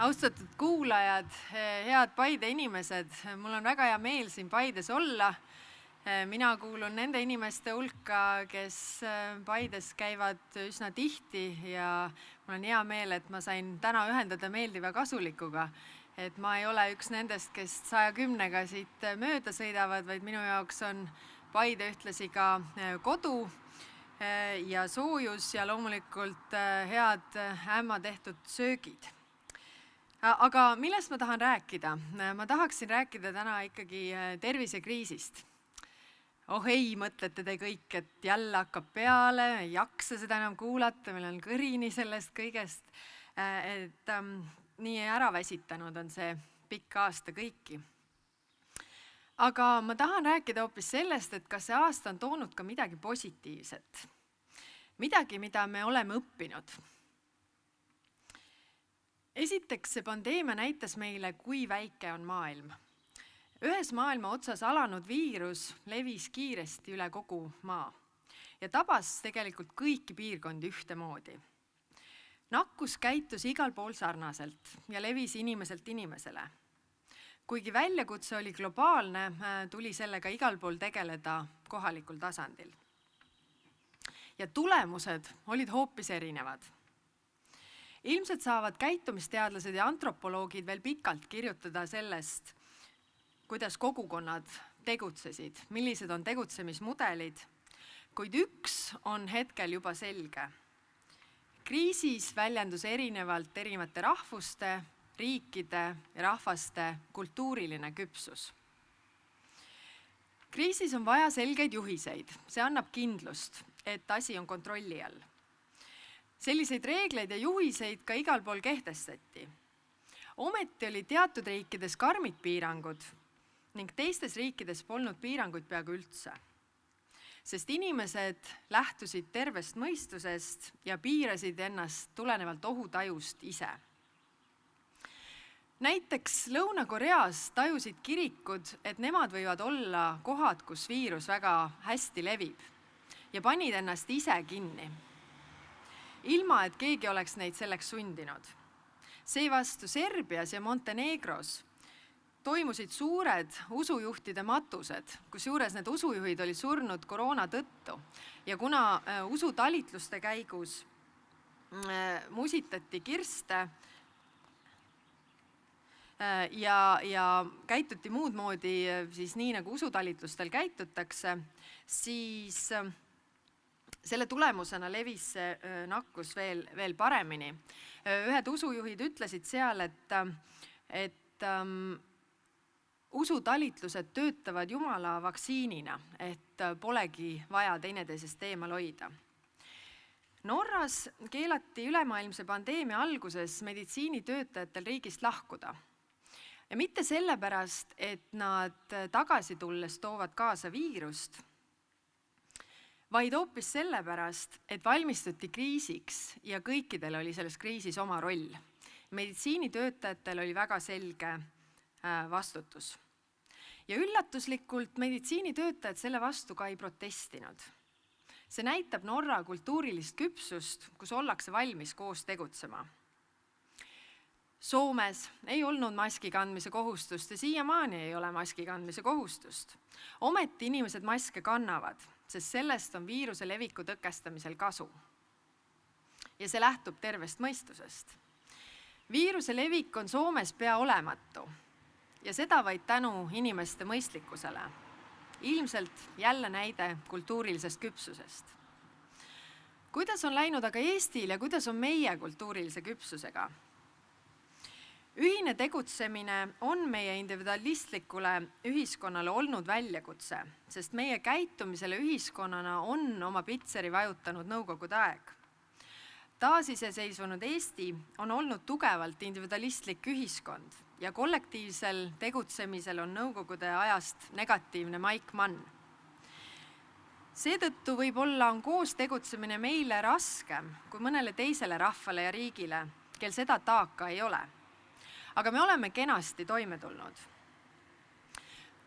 Austatud kuulajad, head Paide inimesed, mul on väga hea meel siin Paides olla. Mina kuulun nende inimeste hulka, kes Paides käivad üsna tihti ja mul on hea meel, et ma sain täna ühendada meeldiva kasulikuga. Et ma ei ole üks nendest, kes 110-ga siit mööda sõidavad, vaid minu jaoks on Paide ühtlasi ka kodu ja soojus ja loomulikult head ämma tehtud söögid. Aga millest ma tahan rääkida? Ma tahaksin rääkida täna ikkagi tervisekriisist. Oh ei, mõtlete te kõik, et jälle hakkab peale, ei jaksa seda enam kuulata, meil on kõrini sellest kõigest. Nii ära väsitanud on see pikk aasta kõiki. Aga ma tahan rääkida hoopis sellest, et kas see aasta on toonud ka midagi positiivset. Midagi, mida me oleme õppinud. Esiteks, see pandeemia näitas meile, kui väike on maailm. Ühes maailma otsas alanud viirus levis kiiresti üle kogu maa ja tabas tegelikult kõiki piirkondi ühtemoodi. Nakkus käitus igal pool sarnaselt ja levis inimeselt inimesele. Kuigi väljakutse oli globaalne, tuli sellega igal pool tegeleda kohalikul tasandil. Ja tulemused olid hoopis erinevad. Ilmselt saavad käitumisteadlased ja antropoloogid veel pikalt kirjutada sellest, kuidas kogukonnad tegutsesid, millised on tegutsemismudelid, kuid üks on hetkel juba selge. Kriisis väljendus erinevate rahvuste, riikide ja rahvaste kultuuriline küpsus. Kriisis on vaja selgeid juhiseid, see annab kindlust, et asi on kontrolli all. Selliseid reegleid ja juhiseid ka igal pool kehtestati. Ometi oli teatud riikides karmid piirangud ning teistes riikides polnud piiranguid peaaegu üldse. Sest inimesed lähtusid tervest mõistusest ja piirasid ennast tulenevalt ohutajust ise. Näiteks Lõuna-Koreas tajusid kirikud, et nemad võivad olla kohad, kus viirus väga hästi levib ja panid ennast ise kinni. Ilma, et keegi oleks neid selleks sundinud. Seevastu Serbias ja Montenegros toimusid suured usujuhtide matused, kus juures need usujuhid olid surnud koroona tõttu. Ja kuna usutalitluste käigus musitati kirste ja käituti muud moodi siis nii, nagu usutalitlustel käitutakse, siis selle tulemusena levis see nakkus veel paremini. Ühed usujuhid ütlesid seal, et usutalitlused töötavad Jumala vaktsiinina, et polegi vaja teineteisest eemal hoida. Norras keelati ülemaailmse pandeemia alguses meditsiinitöötajatel riigist lahkuda. Ja mitte sellepärast, et nad tagasi tulles toovad kaasa viirust, vaid hoopis sellepärast, et valmistuti kriisiks ja kõikidel oli selles kriisis oma roll. Meditsiinitöötajatel oli väga selge vastutus. Ja üllatuslikult meditsiinitöötajad selle vastu ka ei protestinud. See näitab Norra kultuurilist küpsust, kus ollakse valmis koos tegutsema. Soomes ei olnud maski kandmise kohustust ja siiamaani ei ole maski kandmise kohustust. Ometi inimesed maske kannavad, sest sellest on viiruse leviku tõkestamisel kasu. Ja see lähtub tervest mõistusest. Viiruse levik on Soomes pea olematu ja seda vaid tänu inimeste mõistlikkusele. Ilmselt jälle näide kultuurilisest küpsusest. Kuidas on läinud aga Eestil ja kuidas on meie kultuurilise küpsusega? Ühine tegutsemine on meie individualistlikule ühiskonnale olnud väljakutse, sest meie käitumisele ühiskonnana on oma pitseri vajutanud nõukogude aeg. Taasiseseisvunud Eesti on olnud tugevalt individualistlik ühiskond ja kollektiivsel tegutsemisel on nõukogude ajast negatiivne maik mann. Seetõttu võib-olla on koos tegutsemine meile raskem kui mõnele teisele rahvale ja riigile, kel seda taaka ei ole. Aga me oleme kenasti toime tulnud.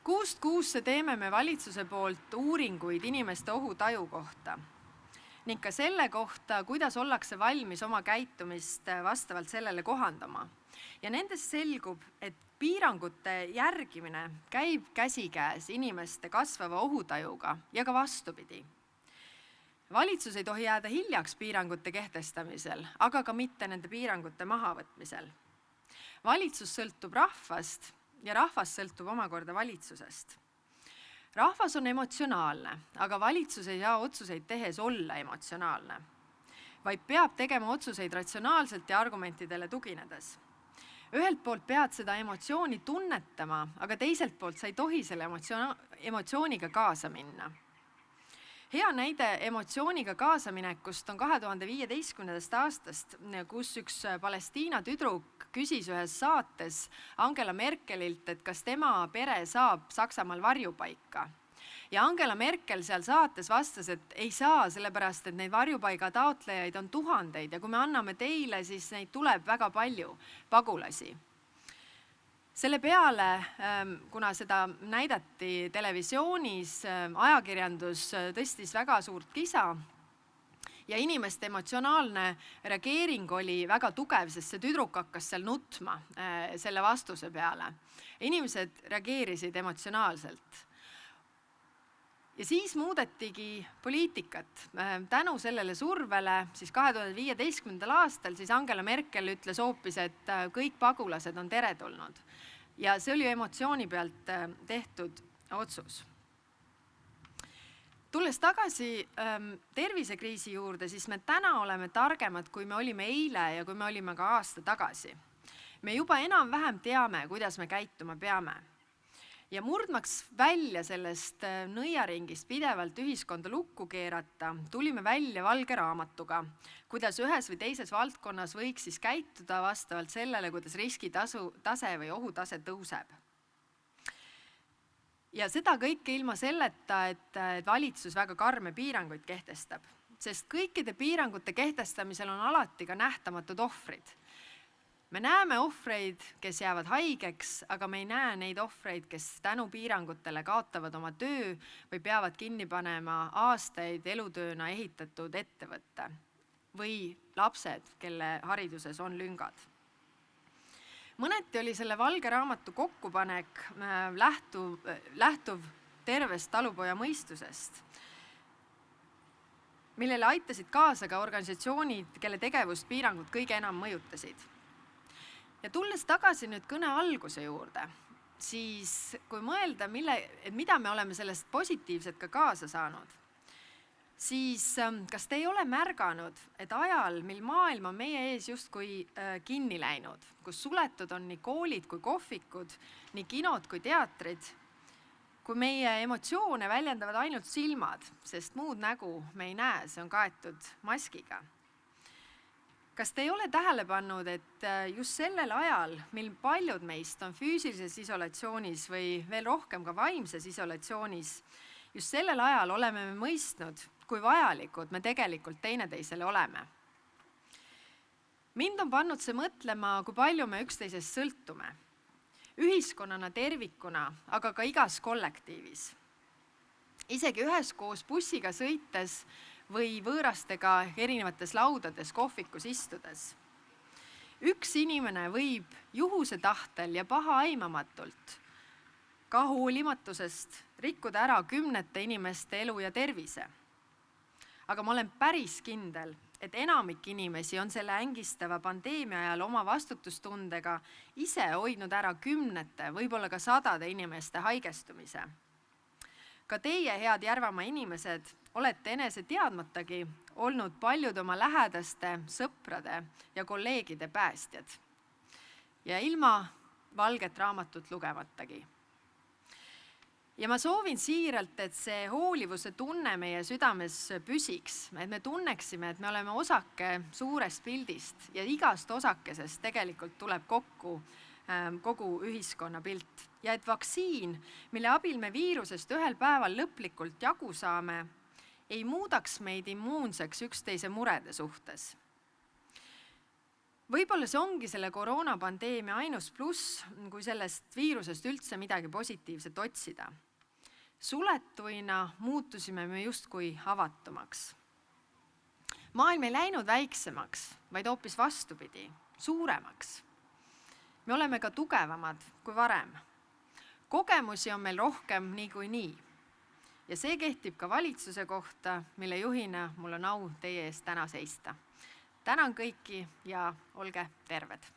Kuust kuusse teeme me valitsuse poolt uuringuid inimeste ohutaju kohta. ning ka selle kohta, kuidas ollakse valmis oma käitumist vastavalt sellele kohandama. Ja nendest selgub, et piirangute järgimine käib käsikäes inimeste kasvava ohutajuga ja ka vastupidi. Valitsus ei tohi jääda hiljaks piirangute kehtestamisel, aga ka mitte nende piirangute mahavõtmisel. Valitsus sõltub rahvast ja rahvas sõltub omakorda valitsusest. Rahvas on emotsionaalne, aga valitsus ei saa otsuseid tehes olla emotsionaalne, vaid peab tegema otsuseid ratsionaalselt ja argumentidele tuginedes. Ühelt poolt pead seda emotsiooni tunnetama, aga teiselt poolt sa ei tohi selle emotsiooniga kaasa minna. Hea näide emotsiooniga kaasaminekust on 2015. aastast, kus üks Palestiina tüdruk küsis ühes saates Angela Merkelilt, et kas tema pere saab Saksamaal varjupaika. Ja Angela Merkel seal saates vastas, et ei saa, sellepärast, et neid varjupaiga taotlejaid on tuhandeid ja kui me anname teile, siis neid tuleb väga palju pagulasi. Selle peale, kuna seda näidati televisioonis, ajakirjandus tõstis väga suurt kisa ja inimeste emotsionaalne reageering oli väga tugev, sest see tüdruk hakkas seal nutma selle vastuse peale. Inimesed reageerisid emotsionaalselt. Ja siis muudetigi poliitikat. Tänu sellele survele siis 2015. aastal siis Angela Merkel ütles hoopis, et kõik pagulased on teretulnud. Ja see oli emotsiooni pealt tehtud otsus. Tulles tagasi tervisekriisi juurde, siis me täna oleme targemad, kui me olime eile ja kui me olime ka aasta tagasi. Me juba enam-vähem teame, kuidas me käituma peame. Ja murdmaks välja sellest nõiaringist pidevalt ühiskonda lukku keerata, tulime välja valge raamatuga, kuidas ühes või teises valdkonnas võiks siis käituda vastavalt sellele, kuidas riskitase või ohutase tõuseb. Ja seda kõike ilma selleta, et valitsus väga karme piiranguid kehtestab, sest kõikide piirangute kehtestamisel on alati ka nähtamatud ohvrid. Me näeme ohvreid, kes jäävad haigeks, aga me ei näe neid ohvreid, kes tänu piirangutele kaotavad oma töö või peavad kinni panema aastaid elutööna ehitatud ettevõtte või lapsed, kelle hariduses on lüngad. Mõneti oli selle valge raamatu kokkupanek lähtuv tervest talupoja mõistusest, millele aitasid kaasa ka organisatsioonid, kelle tegevust piirangud kõige enam mõjutasid. Ja tulles tagasi nüüd kõne alguse juurde, siis kui mõelda, mida me oleme sellest positiivset ka kaasa saanud, siis kas te ei ole märganud, et ajal, mil maailm on meie ees justkui kinni läinud, kus suletud on nii koolid kui kohvikud, nii kinod kui teatrid, kui meie emotsioone väljendavad ainult silmad, sest muud nägu me ei näe, see on kaetud maskiga. Kas te ei ole tähele pannud, et just sellel ajal, mil paljud meist on füüsilises isolatsioonis või veel rohkem ka vaimses isolatsioonis, just sellel ajal oleme me mõistnud, kui vajalikud me tegelikult teineteisele oleme. Mind on pannud see mõtlema, kui palju me üksteisest sõltume. Ühiskonnana tervikuna, aga ka igas kollektiivis. Isegi üheskoos bussiga sõites või võõrastega erinevates laudades kohvikus istudes. Üks inimene võib juhuse tahtel ja pahaaimamatult, ka hoolimatusest, rikkuda ära kümnete inimeste elu ja tervise. Aga ma olen päris kindel, et enamik inimesi on selle ängistava pandeemia ajal oma vastutustundega ise hoidnud ära kümnete, võib-olla ka 100 inimeste haigestumise. Ka teie, head Järvamaa inimesed, olete enese teadmatagi olnud paljud oma lähedaste, sõprade ja kolleegide päästjad. Ja ilma valget raamatut lugematagi. Ja ma soovin siiralt, et see hoolivuse tunne meie südames püsiks, et me tunneksime, et me oleme osake suurest pildist ja igast osakesest tegelikult tuleb kokku kogu ühiskonna pilt. Ja et vaktsiin, mille abil me viirusest ühel päeval lõplikult jagu saame, ei muudaks meid immuunseks üksteise murede suhtes. Võib-olla see ongi selle koroonapandeemia ainus pluss, kui sellest viirusest üldse midagi positiivset otsida. Suletuina muutusime me justkui avatumaks. Maailm ei läinud väiksemaks, vaid hoopis vastupidi, suuremaks. Me oleme ka tugevamad kui varem. Kogemusi on meil rohkem niikuinii. Ja see kehtib ka valitsuse kohta, mille juhina mul on au teie ees täna seista. Tänan kõiki ja olge terved!